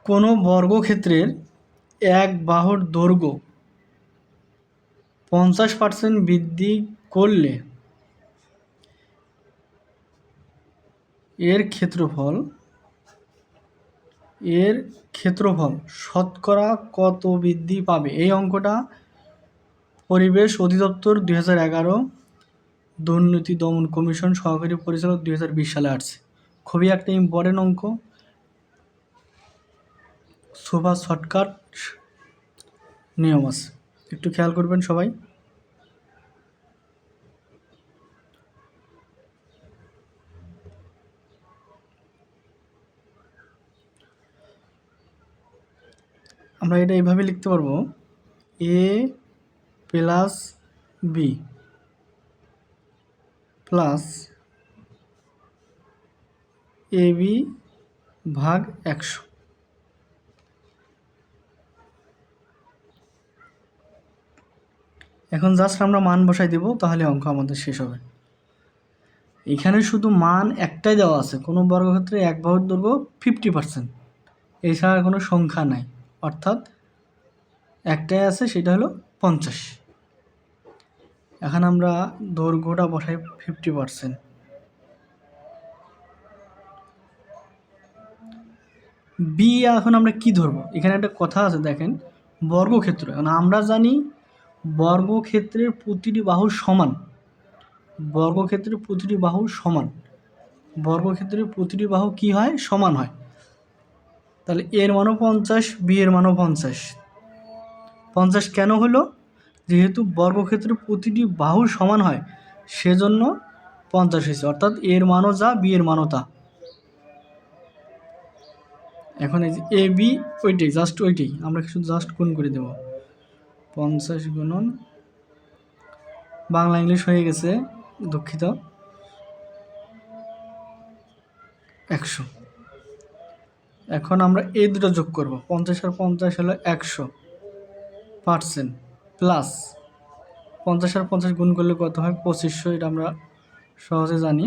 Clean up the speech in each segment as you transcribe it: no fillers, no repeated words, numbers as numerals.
কোনো বর্গক্ষেত্রের এক বাহুর দৈর্ঘ্য 50% বৃদ্ধি করলে এর ক্ষেত্রফল শতকরা কত বৃদ্ধি পাবে? এই অঙ্কটা পরিবেশ অধিদপ্তর 2011, দুর্নীতি দমন কমিশন সহকারী পরিচালক 2020 সালে আসছে। খুবই একটা ইম্পর্টেন্ট অঙ্ক, সুপার শর্টকাট নিয়ম আছে, একটু খেয়াল করবেন সবাই। আমরা এটা এইভাবে লিখতে পারবো, a plus B plus ab ভাগ 100। এখন জাস্ট আমরা মান বসাই দেব, তাহলে অঙ্ক আমাদের শেষ হবে। এখানে শুধু মান একটাই দেওয়া আছে, কোনো বর্গক্ষেত্রে এক বাহুর দৈর্ঘ্য 50%, এছাড়া কোনো সংখ্যা নাই, অর্থাৎ একটাই আছে, সেটা হলো 50। এখন আমরা দৈর্ঘ্যটা বসাই 50%। বি এখন আমরা কি ধরবো? এখানে একটা কথা আছে, দেখেন, বর্গক্ষেত্র। এখন আমরা জানি বর্গক্ষেত্রের প্রতিটি বাহু সমান, বর্গক্ষেত্রের প্রতিটি বাহু সমান, বর্গক্ষেত্রের প্রতিটি বাহু কি হয়? সমান হয়। তাহলে এর মানও 50, বি এর মানও 50। 50 কেন হলো? যেহেতু বর্গক্ষেত্রের প্রতিটি বাহু সমান হয়, সেজন্য 50 হয়েছে, অর্থাৎ এর মানও যা, বি এর মানও তা। এখন এই যে এ বি ওইটাই, জাস্ট ওইটাই আমরা কিছু জাস্ট গুণ করে দেব। 50 গুণন, বাংলা ইংলিশ হয়ে গেছে, দুঃখিত, 100। এখন আমরা এই দুটো যোগ করব, 50 আর 50 হলো 100% প্লাস 50 আর 50 গুণ করলে কত হয়? 2500, এটা আমরা সহজে জানি,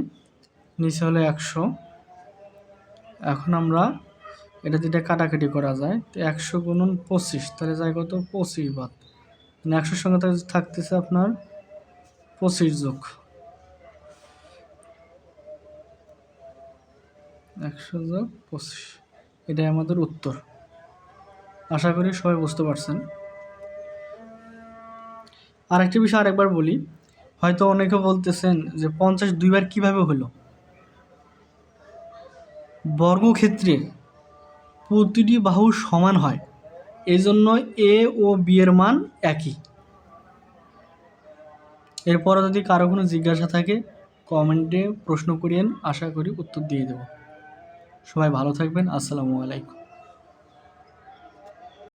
নিচে হলো 100। এখন আমরা এটা যেটা কাটাকাটি করা যায়, তো 100 গুণন 25, তাহলে যায় কত? 25 বাদ, 100-র সঙ্গে থাকতেছে আপনার 25 যোগ 100 যোগ 25, এটাই আমাদের উত্তর। আশা করি সবাই বুঝতে পারছেন। আরেকটি বিষয় আরেকবার বলি, হয়তো অনেকে বলতেছেন যে 50 দুইবার কিভাবে হলো? বর্গক্ষেত্রের প্রতিটি বাহু সমান হয়, এই জন্য এ ও বি এর মান একই। এরপরে যদি কারো কোনো জিজ্ঞাসা থাকে, কমেন্টে প্রশ্ন করিয়েন, আশা করি উত্তর দিয়ে দেব। সবাই ভালো থাকবেন। আসসালামু আলাইকুম।